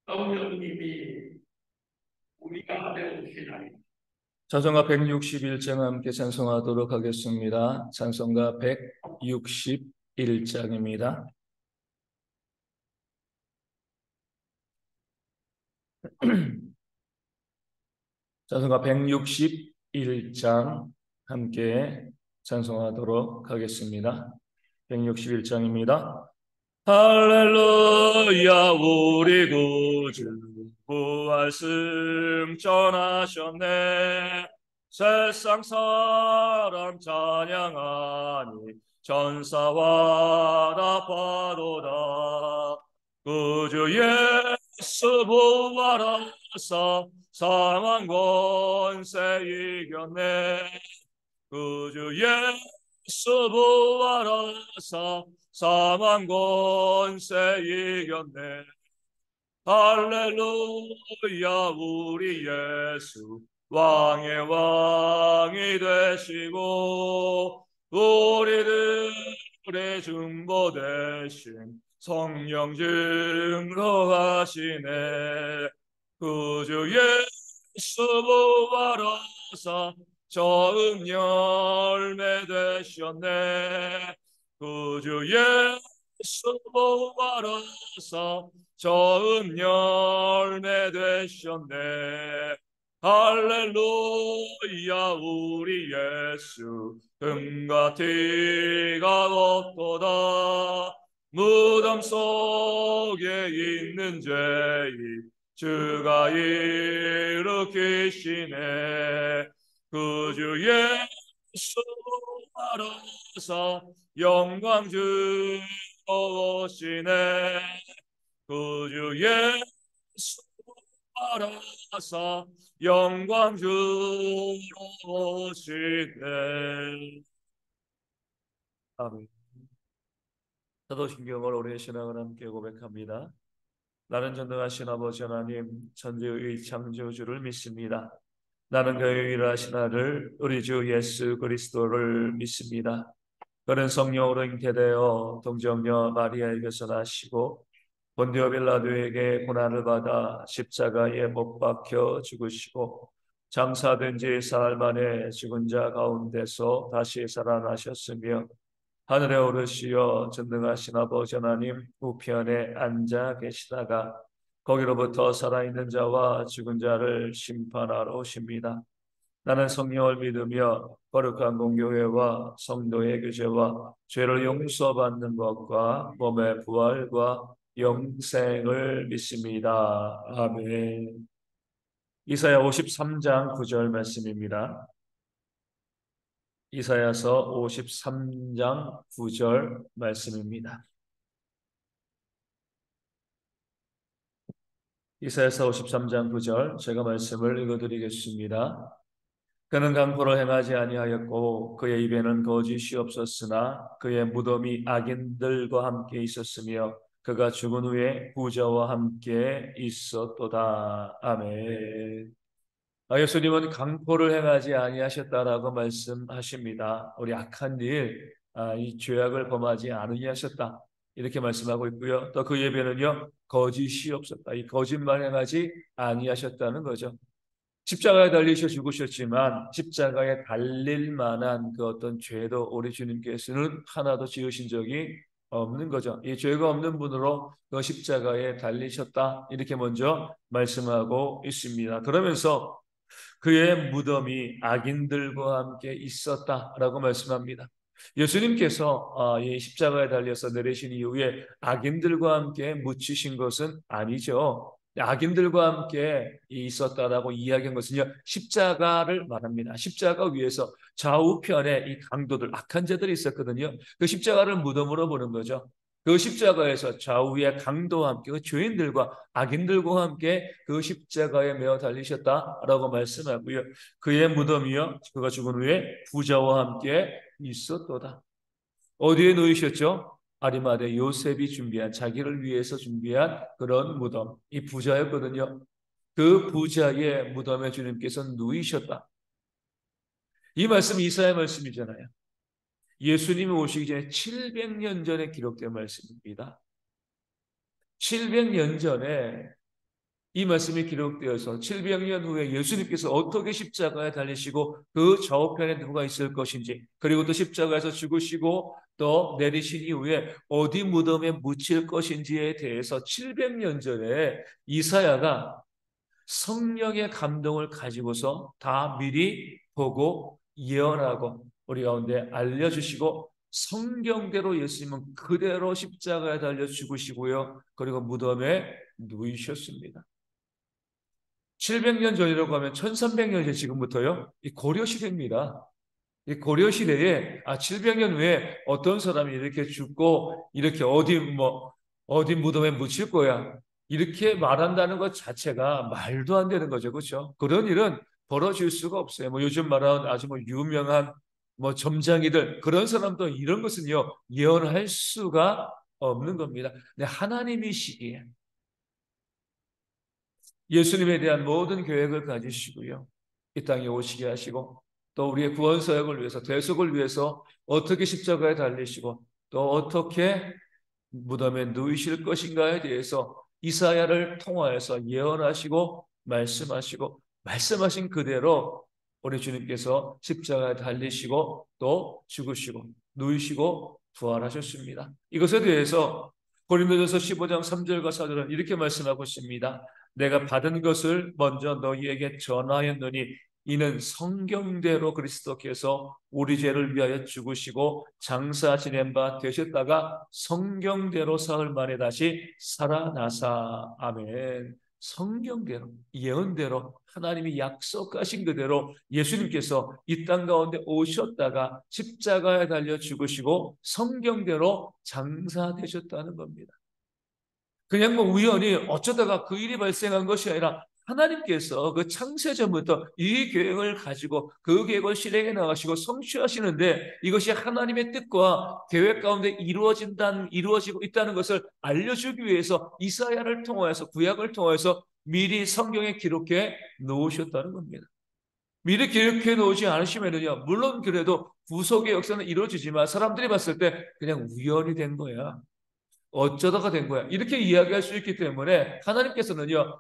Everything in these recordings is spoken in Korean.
성령님이 우리가 되어주시나니. 찬송가 161장 함께 찬송하도록 하겠습니다. 찬송가 161장입니다. 찬송가 161장 함께 찬송하도록 하겠습니다. 161장입니다. 할렐루야 우리 구주 부활 승천하셨네. 세상 사람 찬양하니 천사와 다 파도다. 구주 예수 부활하사 사망 권세 이겼네. 구주 예수 부활하사 사망 권세 이겼네. 할렐루야 우리 예수 왕의 왕이 되시고 우리들의 중보 대신 성령 증거하시네. 구주 예수 부활하사 처음 열매 되셨네. 구주 예수 부활하사 처음 열매 되셨네. 할렐루야 우리 예수 금과 티가 없도다. 무덤 속에 있는 죄인 주가 일으키시네. 구주 예수 부활하사 영광 주시네. 구주 예수 부활하사 영광 주시네. 아멘. 사도신경을 오래 신앙을 함께 고백합니다. 나는 전능하신 아버지 하나님 천지의 창조주를 믿습니다. 나는 그의 일하신 아들 우리 주 예수 그리스도를 믿습니다. 그는 성령으로 잉태되어 동정녀 마리아에게서 나시고 본디오 빌라도에게 고난을 받아 십자가에 못 박혀 죽으시고 장사된 지 사흘 만에 죽은 자 가운데서 다시 살아나셨으며 하늘에 오르시어 전능하신 아버지 하나님 우편에 앉아 계시다가 거기로부터 살아있는 자와 죽은 자를 심판하러 오십니다. 나는 성령을 믿으며 거룩한 공교회와 성도의 교제와 죄를 용서받는 것과 몸의 부활과 영생을 믿습니다. 아멘. 이사야 53장 9절 말씀입니다. 이사야서 53장 9절 말씀입니다. 이사야서 53장 9절 제가 말씀을 읽어드리겠습니다. 그는 강포를 행하지 아니하였고 그의 입에는 거짓이 없었으나 그의 무덤이 악인들과 함께 있었으며 그가 죽은 후에 부자와 함께 있었도다. 아멘. 예수님은 강포를 행하지 아니하셨다라고 말씀하십니다. 우리 악한 일, 이 죄악을 범하지 않으셨다. 이렇게 말씀하고 있고요. 또 그 예배는요, 거짓이 없었다. 이 거짓말 행하지 아니하셨다는 거죠. 십자가에 달리셔 죽으셨지만 십자가에 달릴 만한 그 어떤 죄도 우리 주님께서는 하나도 지으신 적이 없는 거죠. 이 죄가 없는 분으로 그 십자가에 달리셨다. 이렇게 먼저 말씀하고 있습니다. 그러면서 그의 무덤이 악인들과 함께 있었다라고 말씀합니다. 예수님께서 이 십자가에 달려서 내리신 이후에 악인들과 함께 묻히신 것은 아니죠. 악인들과 함께 있었다라고 이야기한 것은요, 십자가를 말합니다. 십자가 위에서 좌우편에 이 강도들, 악한 자들이 있었거든요. 그 십자가를 무덤으로 보는 거죠. 그 십자가에서 좌우의 강도와 함께 그 죄인들과 악인들과 함께 그 십자가에 매어 달리셨다라고 말씀하고요. 그의 무덤이요, 그가 죽은 후에 부자와 함께 있었도다. 어디에 놓이셨죠? 아리마대 요셉이 준비한 자기를 위해서 준비한 그런 무덤. 이 부자였거든요. 그 부자의 무덤에 주님께서 누이셨다. 이 말씀이 이사야 말씀이잖아요. 예수님이 오시기 전에 700년 전에 기록된 말씀입니다. 700년 전에 이 말씀이 기록되어서 700년 후에 예수님께서 어떻게 십자가에 달리시고 그 좌우편에 누가 있을 것인지, 그리고 또 십자가에서 죽으시고 또 내리신 이후에 어디 무덤에 묻힐 것인지에 대해서 700년 전에 이사야가 성령의 감동을 가지고서 다 미리 보고 예언하고 우리 가운데 알려주시고, 성경대로 예수님은 그대로 십자가에 달려 죽으시고요, 그리고 무덤에 누이셨습니다. 700년 전이라고 하면 1300년 전, 지금부터요, 이 고려시대입니다. 이 고려시대에 700년 후에 어떤 사람이 이렇게 죽고 이렇게 어디 무덤에 묻힐 거야, 이렇게 말한다는 것 자체가 말도 안 되는 거죠. 그렇죠? 그런 일은 벌어질 수가 없어요. 요즘 말하는 아주 유명한 점장이들, 그런 사람도 이런 것은요 예언할 수가 없는 겁니다. 근데 하나님이시기에 예수님에 대한 모든 계획을 가지시고요, 이 땅에 오시게 하시고, 또 우리의 구원 사역을 위해서, 대속을 위해서 어떻게 십자가에 달리시고 또 어떻게 무덤에 누이실 것인가에 대해서 이사야를 통하여서 예언하시고 말씀하신 그대로 우리 주님께서 십자가에 달리시고 또 죽으시고 누이시고 부활하셨습니다. 이것에 대해서 고린도전서 15장 3절과 4절은 이렇게 말씀하고 있습니다. 내가 받은 것을 먼저 너희에게 전하였노니 이는 성경대로 그리스도께서 우리 죄를 위하여 죽으시고 장사 지낸 바 되셨다가 성경대로 사흘 만에 다시 살아나사. 아멘. 성경대로, 예언대로, 하나님이 약속하신 그대로 예수님께서 이 땅 가운데 오셨다가 십자가에 달려 죽으시고 성경대로 장사되셨다는 겁니다. 그냥 우연히 어쩌다가 그 일이 발생한 것이 아니라 하나님께서 그 창세전부터 이 계획을 가지고 그 계획을 실행해 나가시고 성취하시는데, 이것이 하나님의 뜻과 계획 가운데 이루어지고 있다는 것을 알려주기 위해서 이사야를 통하여서, 구약을 통하여서 미리 성경에 기록해 놓으셨다는 겁니다. 미리 기록해 놓지 않으시면요, 물론 그래도 구속의 역사는 이루어지지만 사람들이 봤을 때 그냥 우연이 된 거야, 어쩌다가 된 거야, 이렇게 이야기할 수 있기 때문에 하나님께서는요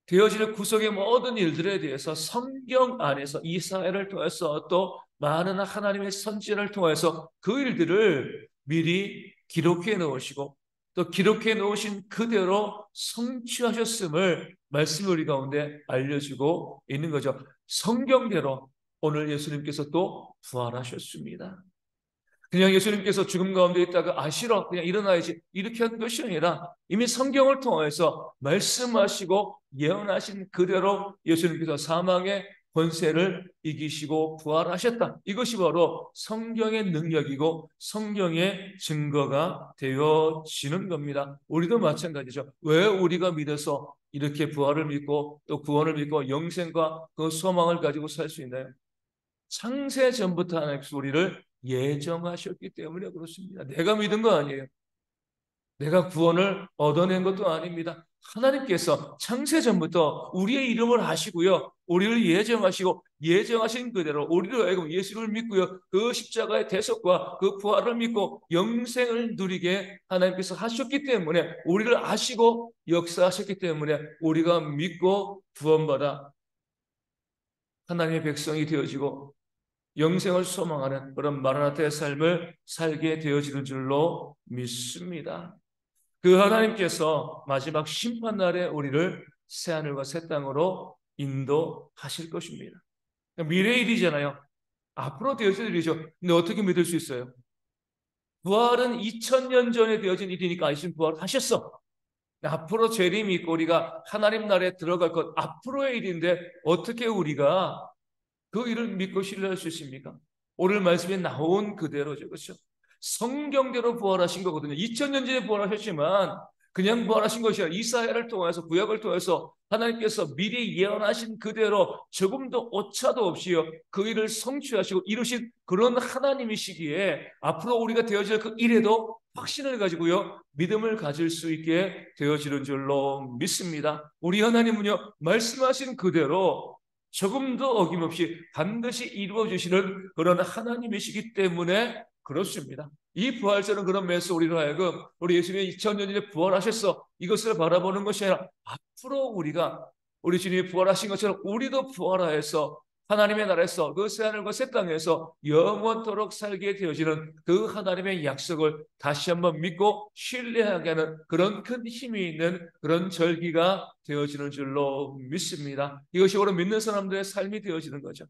되어지는 구속의 모든 일들에 대해서 성경 안에서 이사야를 통해서 또 많은 하나님의 선지자를 통해서 그 일들을 미리 기록해 놓으시고 또 기록해 놓으신 그대로 성취하셨음을 말씀 우리 가운데 알려주고 있는 거죠. 성경대로 오늘 예수님께서 또 부활하셨습니다. 그냥 예수님께서 죽음 가운데 있다가 싫어 그냥 일어나야지 이렇게 한 것이 아니라 이미 성경을 통해서 말씀하시고 예언하신 그대로 예수님께서 사망의 권세를 이기시고 부활하셨다. 이것이 바로 성경의 능력이고 성경의 증거가 되어지는 겁니다. 우리도 마찬가지죠. 왜 우리가 믿어서 이렇게 부활을 믿고 또 구원을 믿고 영생과 그 소망을 가지고 살 수 있나요? 창세 전부터 하나님께서 우리를 예정하셨기 때문에 그렇습니다. 내가 믿은 거 아니에요. 내가 구원을 얻어낸 것도 아닙니다. 하나님께서 창세 전부터 우리의 이름을 아시고요, 우리를 예정하시고 예정하신 그대로 우리로 하여금 예수를 믿고요, 그 십자가의 대속과 그 부활을 믿고 영생을 누리게 하나님께서 하셨기 때문에, 우리를 아시고 역사하셨기 때문에 우리가 믿고 구원받아 하나님의 백성이 되어지고 영생을 소망하는 그런 마라나타의 삶을 살게 되어지는 줄로 믿습니다. 그 하나님께서 마지막 심판날에 우리를 새하늘과 새 땅으로 인도하실 것입니다. 미래의 일이잖아요. 앞으로 되어질 일이죠. 근데 어떻게 믿을 수 있어요? 부활은 2000년 전에 되어진 일이니까 예수님 부활하셨어. 앞으로 재림이 있고 우리가 하나님 나라에 들어갈 것, 앞으로의 일인데 어떻게 우리가 그 일을 믿고 신뢰할 수 있습니까? 오늘 말씀에 나온 그대로죠. 그렇죠? 성경대로 부활하신 거거든요. 2000년 전에 부활하셨지만 그냥 부활하신 것이 아니라 이사야를 통해서, 구약을 통해서 하나님께서 미리 예언하신 그대로 조금도 오차도 없이요 그 일을 성취하시고 이루신 그런 하나님이시기에 앞으로 우리가 되어질 그 일에도 확신을 가지고요 믿음을 가질 수 있게 되어지는 줄로 믿습니다. 우리 하나님은요 말씀하신 그대로 조금도 어김없이 반드시 이루어 주시는 그런 하나님이시기 때문에 그렇습니다. 이 부활절은 그런 면에서 우리로 하여금 우리 예수님이 2000년 전에 부활하셨어 이것을 바라보는 것이 아니라 앞으로 우리가 우리 주님이 부활하신 것처럼 우리도 부활하여서 하나님의 나라에서 그 새하늘과 새 땅에서 영원토록 살게 되어지는 그 하나님의 약속을 다시 한번 믿고 신뢰하게 하는 그런 큰 힘이 있는 그런 절기가 되어지는 줄로 믿습니다. 이것이 바로 믿는 사람들의 삶이 되어지는 거죠.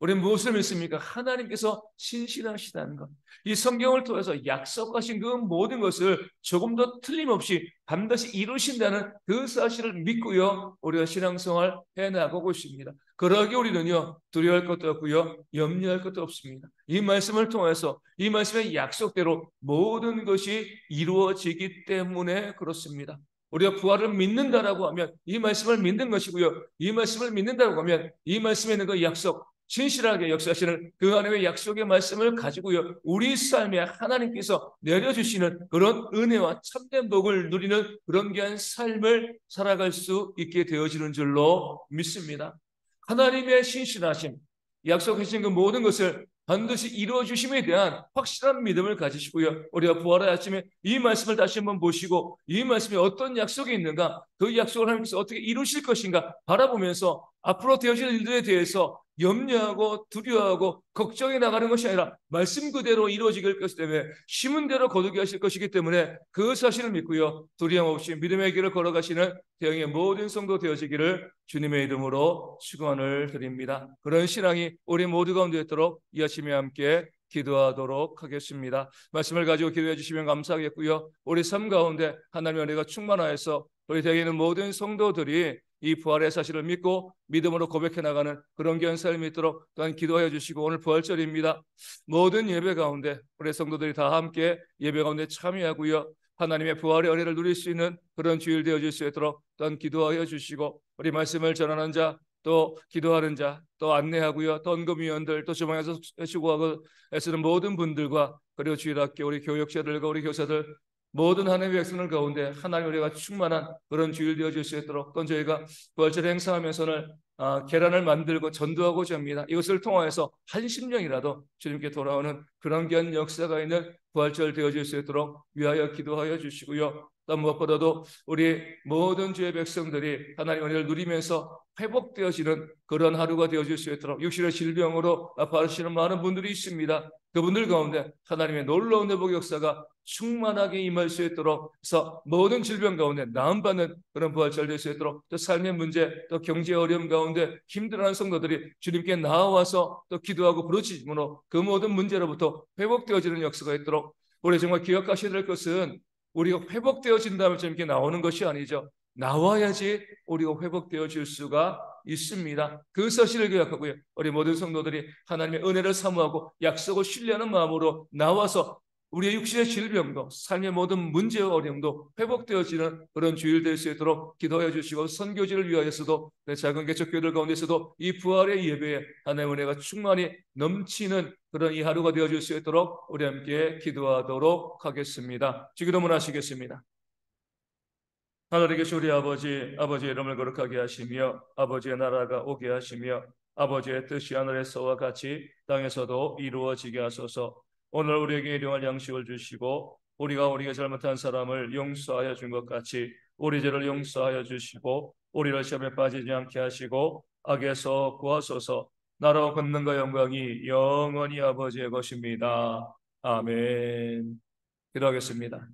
우리는 무엇을 믿습니까? 하나님께서 신실하시다는 것. 이 성경을 통해서 약속하신 그 모든 것을 조금 더 틀림없이 반드시 이루신다는 그 사실을 믿고요. 우리가 신앙생활 해나가고 있습니다. 그러기 우리는요. 두려워할 것도 없고요. 염려할 것도 없습니다. 이 말씀을 통해서 이 말씀의 약속대로 모든 것이 이루어지기 때문에 그렇습니다. 우리가 부활을 믿는다라고 하면 이 말씀을 믿는 것이고요. 이 말씀을 믿는다고 하면 이 말씀에 있는 그 약속 진실하게 역사하시는 그 하나님의 약속의 말씀을 가지고요. 우리 삶에 하나님께서 내려주시는 그런 은혜와 참된 복을 누리는 그런 귀한 삶을 살아갈 수 있게 되어지는 줄로 믿습니다. 하나님의 신실하심, 약속하신 그 모든 것을 반드시 이루어 주심에 대한 확실한 믿음을 가지시고요. 우리가 부활의 아침에 이 말씀을 다시 한번 보시고 이 말씀에 어떤 약속이 있는가, 그 약속을 하나님께서 어떻게 이루실 것인가 바라보면서 앞으로 되어질 일들에 대해서 염려하고 두려워하고 걱정해 나가는 것이 아니라 말씀 그대로 이루어질 것이기 때문에 심은 대로 거두게 하실 것이기 때문에 그 사실을 믿고요. 두려움 없이 믿음의 길을 걸어가시는 대형의 모든 성도 되어지기를 주님의 이름으로 축원을 드립니다. 그런 신앙이 우리 모두 가운데 있도록 이 아침에 함께 기도하도록 하겠습니다. 말씀을 가지고 기도해 주시면 감사하겠고요. 우리 삶 가운데 하나님의 은혜가 충만하여서 우리 대개 있는 모든 성도들이 이 부활의 사실을 믿고 믿음으로 고백해 나가는 그런 귀한 삶이 있도록 또한 기도하여 주시고 오늘 부활절입니다. 모든 예배 가운데 우리 성도들이 다 함께 예배 가운데 참여하고요. 하나님의 부활의 은혜를 누릴 수 있는 그런 주일 되어질 수 있도록 또한 기도하여 주시고 우리 말씀을 전하는 자 또 기도하는 자, 또 안내하고요, 또 언급위원들, 또 주방에서 수고하고 애쓰는 모든 분들과 그리고 주일학교 우리 교역자들과 우리 교사들 모든 하나님의 백성들 가운데 하나님의 은혜가 충만한 그런 주일 되어질 수 있도록 또 저희가 부활절 행사하면서는 계란을 만들고 전도하고자 합니다. 이것을 통하여서 한 심령이라도 주님께 돌아오는 그런 귀한 역사가 있는 부활절 되어질 수 있도록 위하여 기도하여 주시고요. 또 무엇보다도 우리 모든 주의 백성들이 하나님의 은혜를 누리면서 회복되어지는 그런 하루가 되어질 수 있도록 육신의 질병으로 아파하시는 많은 분들이 있습니다. 그분들 가운데 하나님의 놀라운 회복 역사가 충만하게 임할 수 있도록 해서 모든 질병 가운데 나음받는 그런 부활절 될 수 있도록 또 삶의 문제 또 경제 어려움 가운데 힘들어하는 성도들이 주님께 나와서 또 기도하고 부르짖음으로 그 모든 문제로부터 회복되어지는 역사가 있도록 우리 정말 기억하셔야 될 것은 우리가 회복되어진다면 이렇게 나오는 것이 아니죠. 나와야지 우리가 회복되어질 수가 있습니다. 그 사실을 기억하고요. 우리 모든 성도들이 하나님의 은혜를 사모하고 약속을 신뢰하는 마음으로 나와서 우리의 육신의 질병도 삶의 모든 문제와 어려움도 회복되어지는 그런 주일 될 수 있도록 기도해 주시고 선교지를 위하여서도 작은 개척교회들 가운데서도 이 부활의 예배에 하나님의 은혜가 충만히 넘치는 그런 이 하루가 되어질 수 있도록 우리 함께 기도하도록 하겠습니다. 기도문 하시겠습니다. 하늘에 계신 우리 아버지, 아버지의 이름을 거룩하게 하시며 아버지의 나라가 오게 하시며 아버지의 뜻이 하늘에서와 같이 땅에서도 이루어지게 하소서. 오늘 우리에게 일용할 양식을 주시고 우리가 우리에게 잘못한 사람을 용서하여 준 것 같이 우리 죄를 용서하여 주시고 우리를 시험에 빠지지 않게 하시고 악에서 구하소서. 나라와 권능과 영광이 영원히 아버지의 것입니다. 아멘. 기도하겠습니다.